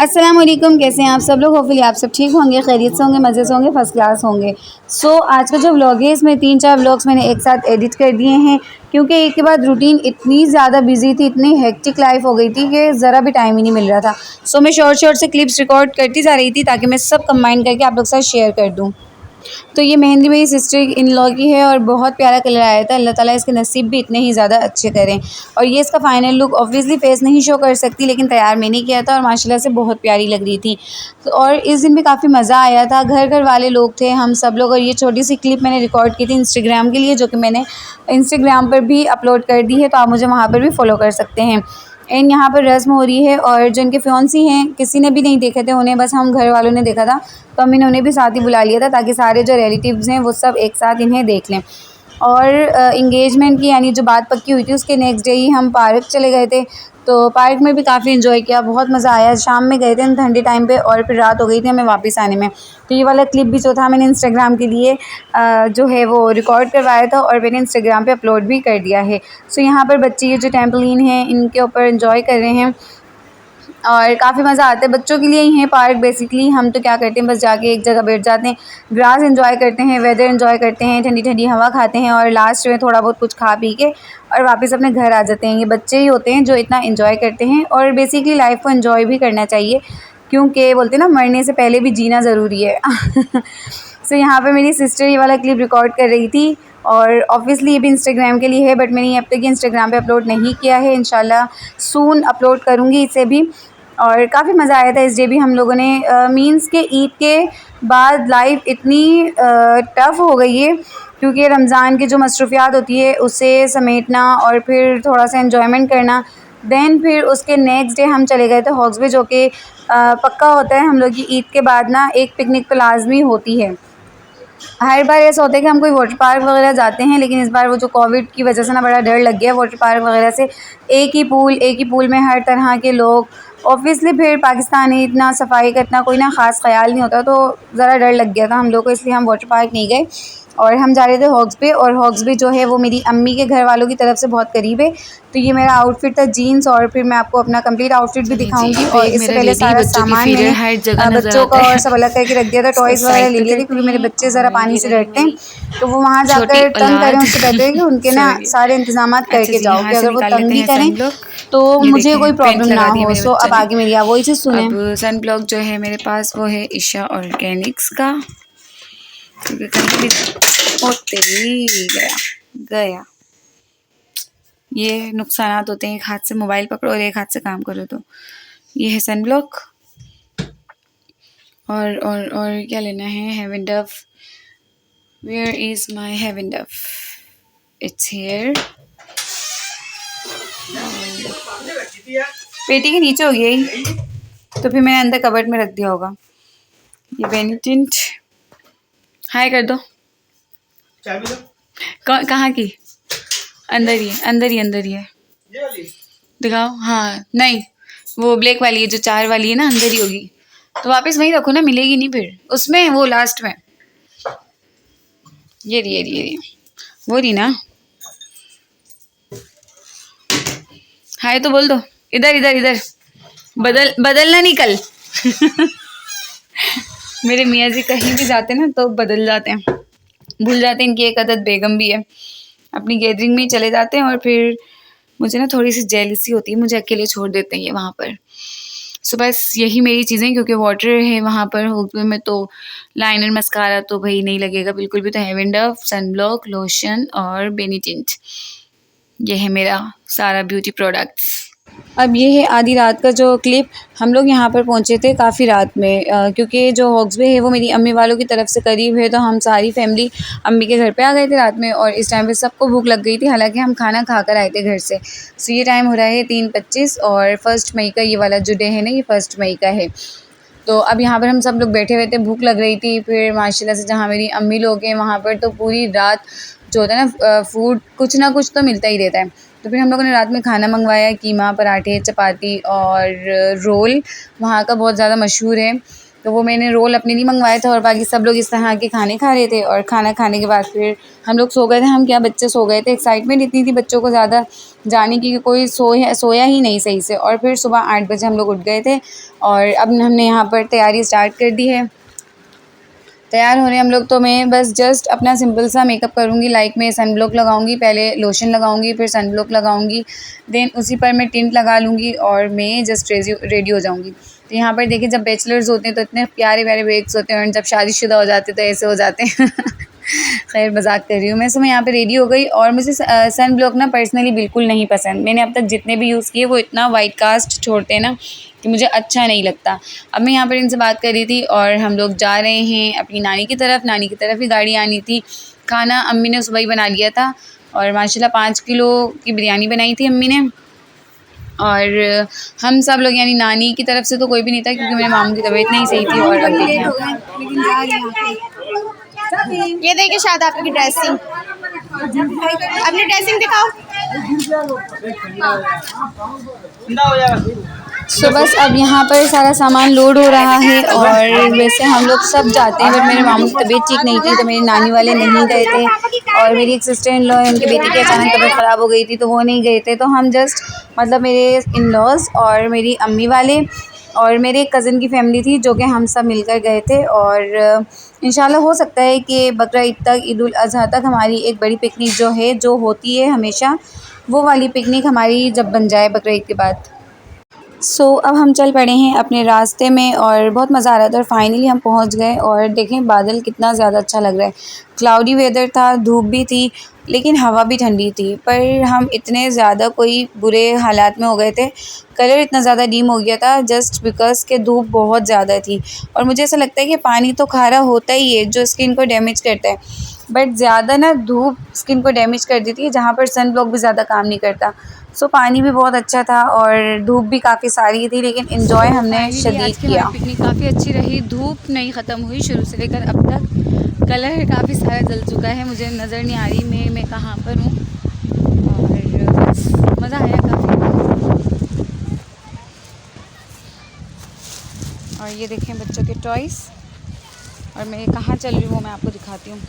अस्सलाम वालेकुम, कैसे हैं आप सब लोग। होपफुली आप सब ठीक होंगे, खैरियत से होंगे, मज़े से होंगे, फर्स्ट क्लास होंगे। आज का जो व्लॉग है इसमें 3-4 व्लॉग्स मैंने एक साथ एडिट कर दिए हैं क्योंकि एक के बाद रूटीन इतनी ज़्यादा बिजी थी, इतनी हेक्टिक लाइफ हो गई थी कि ज़रा भी टाइम ही नहीं मिल रहा था। मैं शॉर्ट से क्लिप्स रिकॉर्ड करती जा रही थी ताकि मैं सब कंबाइन करके आप लोग के साथ शेयर कर दूँ। तो ये मेहंदी मेरी सिस्टर इन लॉ की है और बहुत प्यारा कलर आया था। अल्लाह ताला इसके नसीब भी इतने ही ज़्यादा अच्छे करें। और ये इसका फाइनल लुक ऑब्वियसली फेस नहीं शो कर सकती, लेकिन तैयार मैंने किया था और माशाल्लाह से बहुत प्यारी लग रही थी। और इस दिन भी काफ़ी मज़ा आया था। घर घर वाले लोग थे, हम सब लोग। और ये छोटी सी क्लिप मैंने रिकॉर्ड की थी इंस्टाग्राम के लिए, जो कि मैंने इंस्टाग्राम पर भी अपलोड कर दी है, तो आप मुझे वहाँ पर भी फॉलो कर सकते हैं। एंड यहाँ पर रस्म हो रही है और जो इनके फियांसी हैं किसी ने भी नहीं देखे थे उन्हें, बस हम घर वालों ने देखा था। तो अम्मी ने उन्हें भी साथ ही बुला लिया था ताकि सारे जो रिलेटिव्स हैं वो सब एक साथ इन्हें देख लें। और इंगेजमेंट की यानी जो बात पक्की हुई थी उसके नेक्स्ट डे ही हम पार्क चले गए थे। तो पार्क में भी काफ़ी इन्जॉय किया, बहुत मज़ा आया। शाम में गए थे हम ठंडे टाइम पे और फिर रात हो गई थी हमें वापस आने में। तो ये वाला क्लिप भी जो था मैंने इंस्टाग्राम के लिए जो है वो रिकॉर्ड करवाया था और मैंने इंस्टाग्राम पे अपलोड भी कर दिया है। यहाँ पर बच्चे ये जो ट्रैम्पोलिन है इनके ऊपर इन्जॉय कर रहे हैं और काफ़ी मज़ा आता है। बच्चों के लिए ही है पार्क बेसिकली। हम तो क्या करते हैं, बस जाके एक जगह बैठ जाते हैं, ग्रास एंजॉय करते हैं, वेदर एंजॉय करते हैं, ठंडी ठंडी हवा खाते हैं और लास्ट में थोड़ा बहुत कुछ खा पी के और वापस अपने घर आ जाते हैं। ये बच्चे ही होते हैं जो इतना एंजॉय करते हैं और बेसिकली लाइफ को एंजॉय भी करना चाहिए क्योंकि बोलते हैं ना, मरने से पहले भी जीना ज़रूरी है। यहाँ पे मेरी सिस्टर ये वाला क्लिप रिकॉर्ड कर रही थी और ऑब्वियसली ये भी इंस्टाग्राम के लिए है, बट मैंने अब तक इंस्टाग्राम पे अपलोड नहीं किया है। इंशाल्लाह सून अपलोड करूँगी इसे भी। और काफ़ी मज़ा आया था इस डे भी हम लोगों ने। मीन्स के ईद के बाद लाइफ इतनी टफ़ हो गई है क्योंकि रमज़ान की जो मसरूफ़ियात होती है उसे समेटना और फिर थोड़ा सा एन्जॉयमेंट करना। देन फिर उसके नेक्स्ट डे हम चले गए थे हॉग्स बे, जो कि पक्का होता है हम लोग की ईद के बाद ना एक पिकनिक तो लाजमी होती है। हर बार ऐसा होता है कि हम कोई वाटर पार्क वगैरह जाते हैं, लेकिन इस बार वो जो कोविड की वजह से ना बड़ा डर लग गया वाटर पार्क वगैरह से। एक ही पूल में हर तरह के लोग। ऑब्वियसली फिर पाकिस्तान है, इतना सफाई का इतना कोई ना ख़ास ख्याल नहीं होता, तो ज़रा डर लग गया था हम लोग को, इसलिए हम वाटर पार्क नहीं गए और हम जा रहे थे हॉग्स पे। और हॉग्स पे जो है वो मेरी अम्मी के घर वालों की तरफ से बहुत करीब है। तो ये मेरा आउटफिट था जीन्स, और फिर मैं आपको अपना कंप्लीट आउटफिट भी चलिए जी, दिखाऊंगी। और बैग इससे मेरा पहले रेडी। सारा बच्चों की सामान फीडर मैंने हर जगह नज़र बच्चों आता का और है। सब अलग करके रख दिया था। इसको टॉयज़ वगैरह साइड ले पे लिए थे करते क्योंकि मेरे हैं बच्चे ज़रा और पानी ये से रही डरते हैं, मेरी तो वो वहाँ छोटी जाकर तंग करें औलाद। उससे बेहतर है कि उनके ना सॉरी। सारे इंतज़ामात अच्छा करके जी, जाओ, यहाँ कि से अगर वो निकाल तंग लेते भी हैं करें सन ब्लॉक। तो ये मुझे कोई देखें पेंट प्रॉब्लम ना लगा दिए हो। मेरे बच्चों अब ने। आगे मेरी वॉइस सुने। अब सन ब्लॉक जो है मेरे पास वो है ईशा ऑर्गेनिक्स का, क्योंकि कहीं भी ओ तेरी गया गया ये नुकसानात होते हैं, एक हाथ से मोबाइल पकड़ो और एक हाथ से काम करो। तो ये है सन ब्लॉक। और क्या लेना है, heaven dove. Where is my heaven dove? It's here. पेटी के नीचे हो गया ही, तो फिर मैंने अंदर कबर्ड में रख दिया होगा। ये बेनिटिंट हाय कर दो। कहाँ की? अंदर ही है, अंदर ही है। दिखाओ। हाँ नहीं, वो ब्लैक वाली है जो 4 वाली है ना, अंदर ही होगी। तो वापस वहीं रखो ना, मिलेगी नहीं फिर उसमें, वो लास्ट में। ये रही वो रही ना। हाय तो बोल दो। इधर इधर इधर बदलना नहीं कल। मेरे मियाँ जी कहीं भी जाते ना तो बदल जाते हैं, भूल जाते हैं। इनकी एक आदत बेगम भी है, अपनी गैदरिंग में ही चले जाते हैं और फिर मुझे ना थोड़ी सी जेलसी होती है, मुझे अकेले छोड़ देते हैं ये वहाँ पर। बस यही मेरी चीज़ें, क्योंकि वाटर है वहाँ पर होटल में, तो लाइनर मस्कारा तो भाई नहीं लगेगा बिल्कुल भी। तो heaven dove, sun block, lotion और बेनिटिंट, ये है मेरा सारा ब्यूटी प्रोडक्ट्स। अब ये है आधी रात का जो क्लिप। हम लोग यहाँ पर पहुँचे थे काफ़ी रात में, क्योंकि जो हॉग्स बे है वो मेरी अम्मी वालों की तरफ से करीब है, तो हम सारी फैमिली अम्मी के घर पे आ गए थे रात में। और इस टाइम पे सबको भूख लग गई थी, हालांकि हम खाना खा कर आए थे घर से। ये टाइम हो रहा है 3:25 और 1 मई का ये वाला जो डे है ना, ये 1 मई का है। तो अब यहाँ पर हम सब लोग बैठे हुए थे, भूख लग रही थी। फिर माशाल्लाह से जहाँ मेरी अम्मी लोग हैं वहाँ पर तो पूरी रात जो होता है ना फूड कुछ ना कुछ तो मिलता ही रहता है। तो फिर हम लोगों ने रात में खाना मंगवाया, कीमा, पराठे, चपाती और रोल वहाँ का बहुत ज़्यादा मशहूर है। तो वो मैंने रोल अपने लिए मंगवाया था और बाकी सब लोग इस तरह के खाने खा रहे थे। और खाना खाने के बाद फिर हम लोग सो गए थे। हम क्या, बच्चे सो गए थे। एक्साइटमेंट इतनी थी बच्चों को ज़्यादा जाने की कि कोई सोया ही नहीं सही से। और फिर सुबह 8 बजे हम लोग उठ गए थे और अब हमने यहाँ पर तैयारी स्टार्ट कर दी है। तैयार हो रहे हैं हम लोग। तो मैं बस जस्ट अपना सिंपल सा मेकअप करूँगी। लाइक मैं सन ब्लॉक लगाऊंगी, पहले लोशन लगाऊंगी, फिर सन ब्लॉक लगाऊंगी, देन उसी पर मैं टिंट लगा लूँगी और मैं जस्ट रेडी हो जाऊँगी। तो यहाँ पर देखिए, जब बैचलर्स होते हैं तो इतने प्यारे प्यारे वेक्स होते हैं और जब शादीशुदा हो जाते हैं तो ऐसे हो जाते हैं। खैर, मजाक कर रही हूँ मैं। मैं यहाँ पे रेडी हो गई और मुझे सन ब्लॉक ना पर्सनली बिल्कुल नहीं पसंद। मैंने अब तक जितने भी यूज़ किए वो इतना वाइट कास्ट छोड़ते हैं ना कि मुझे अच्छा नहीं लगता। अब मैं यहाँ पर इनसे बात कर रही थी और हम लोग जा रहे हैं अपनी नानी की तरफ। नानी की तरफ ही गाड़ी आनी थी। खाना अम्मी ने सुबह ही बना लिया था और माशाल्लाह 5 किलो की बिरयानी बनाई थी अम्मी ने। और हम सब लोग, यानी नानी की तरफ से तो कोई भी नहीं था क्योंकि मेरे मामू की तबीयत नहीं सही थी। और अब देखिए ये देखिए शायद आपकी ड्रेसिंग, अपनी ड्रेसिंग दिखाओ। सो बस अब यहाँ पर सारा सामान लोड हो रहा है। और वैसे हम लोग सब जाते हैं बट मेरे मामू की तबीयत ठीक नहीं थी तो मेरी नानी वाले नहीं गए थे। और मेरी एक सिस्टर इन लॉ है, उनके बेटी की अचानक तबीयत ख़राब हो गई थी तो वो नहीं गए थे। तो हम जस्ट मतलब मेरे इन लॉज़ और मेरी अम्मी वाले और मेरे एक कज़न की फ़ैमिली थी जो कि हम सब मिलकर गए थे। और इंशाल्लाह हो सकता है कि बकरा ईद तक, ईद उल अज़हा तक हमारी एक बड़ी पिकनिक जो है, जो होती है हमेशा, वो वाली पिकनिक हमारी जब बन जाए बकरा ईद के बाद। अब हम चल पड़े हैं अपने रास्ते में और बहुत मज़ा आ रहा था और फाइनली हम पहुंच गए। और देखें बादल कितना ज़्यादा अच्छा लग रहा है। क्लाउडी वेदर था, धूप भी थी लेकिन हवा भी ठंडी थी। पर हम इतने ज़्यादा कोई बुरे हालात में हो गए थे, कलर इतना ज़्यादा डीम हो गया था जस्ट बिकॉज़ के धूप बहुत ज़्यादा थी। और मुझे ऐसा लगता है कि पानी तो खारा होता ही है जो स्किन को डैमेज करता है, बट ज़्यादा ना धूप स्किन को डैमेज कर देती है जहाँ पर सन ब्लॉक भी ज़्यादा काम नहीं करता। पानी भी बहुत अच्छा था और धूप भी काफ़ी सारी थी लेकिन एंजॉय हमने शदीद किया। पिकनिक काफ़ी अच्छी रही। धूप नहीं ख़त्म हुई शुरू से लेकर अब तक। कलर काफ़ी सारा जल चुका है, मुझे नज़र नहीं आ रही मैं कहाँ पर हूँ। और बस मज़ा आया काफ़ी। और ये देखें बच्चों के टॉयज़। और मैं कहाँ चल रही हूँ वो मैं आपको दिखाती हूँ।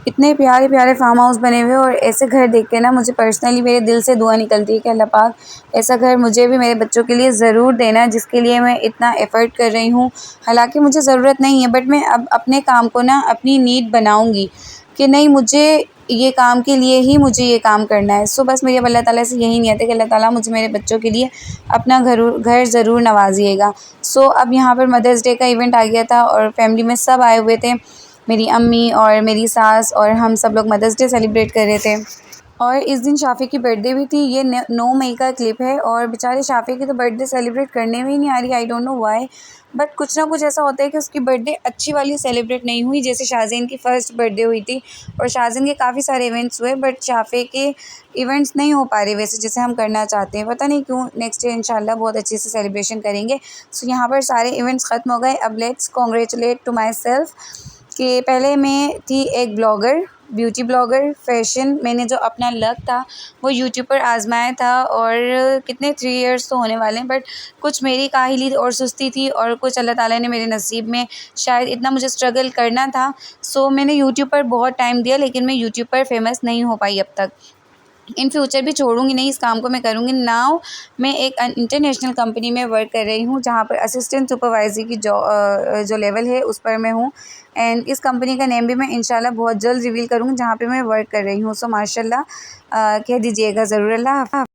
इतने प्यारे प्यारे फार्म हाउस बने हुए और ऐसे घर देख के ना मुझे पर्सनली मेरे दिल से दुआ निकलती है कि अल्लाह पाक ऐसा घर मुझे भी मेरे बच्चों के लिए ज़रूर देना, जिसके लिए मैं इतना एफ़र्ट कर रही हूँ। हालांकि मुझे ज़रूरत नहीं है बट मैं अब अपने काम को ना अपनी नीड बनाऊँगी कि नहीं, मुझे ये काम के लिए ही मुझे ये काम करना है। बस मेरी अब अल्लाह ताला से यही नियत है कि अल्लाह ताला मुझे मेरे बच्चों के लिए अपना घर ज़रूर नवाजिएगा। अब यहाँ पर मदर्स डे का इवेंट आ गया था और फैमिली में सब आए हुए थे। मेरी अम्मी और मेरी सास और हम सब लोग मदर्स डे सेलिब्रेट कर रहे थे। और इस दिन शाफ़ी की बर्थडे भी थी। ये 9 मई का क्लिप है और बेचारे शाफ़ी की तो बर्थडे सेलिब्रेट करने में ही नहीं आ रही। I don't know why, but कुछ ना कुछ ऐसा होता है कि उसकी बर्थडे अच्छी वाली सेलिब्रेट नहीं हुई। जैसे शाज़ेन की फ़र्स्ट बर्थडे हुई थी और शाज़ेन के काफ़ी सारे इवेंट्स हुए बट शाफ़ी के इवेंट्स नहीं हो पा रहे वैसे जैसे हम करना चाहते हैं। पता नहीं क्यों। नेक्स्ट ईयर इंशाल्लाह बहुत अच्छे से सेलिब्रेशन करेंगे। यहाँ पर सारे इवेंट्स ख़त्म हो गए। अब let's congratulate to myself कि पहले मैं थी एक ब्लॉगर, ब्यूटी ब्लॉगर, फ़ैशन। मैंने जो अपना लक था वो यूट्यूब पर आज़माया था और कितने 3 इयर्स तो होने वाले हैं, बट कुछ मेरी काहिली और सुस्ती थी और कुछ अल्लाह ताला ने मेरे नसीब में शायद इतना मुझे स्ट्रगल करना था। मैंने यूट्यूब पर बहुत टाइम दिया लेकिन मैं यूट्यूब पर फेमस नहीं हो पाई अब तक। इन फ्यूचर भी छोड़ूंगी नहीं, इस काम को मैं करूँगी। नाउ मैं एक इंटरनेशनल कंपनी में वर्क कर रही हूँ जहाँ पर असिस्टेंट सुपरवाइज़र की जो लेवल है उस पर मैं हूँ। एंड इस कंपनी का नेम भी मैं इंशाल्लाह बहुत जल्द रिवील करूँगी जहाँ पे मैं वर्क कर रही हूँ। माशाल्लाह कह दीजिएगा ज़रूर। अल्लाह हाफ़िज़।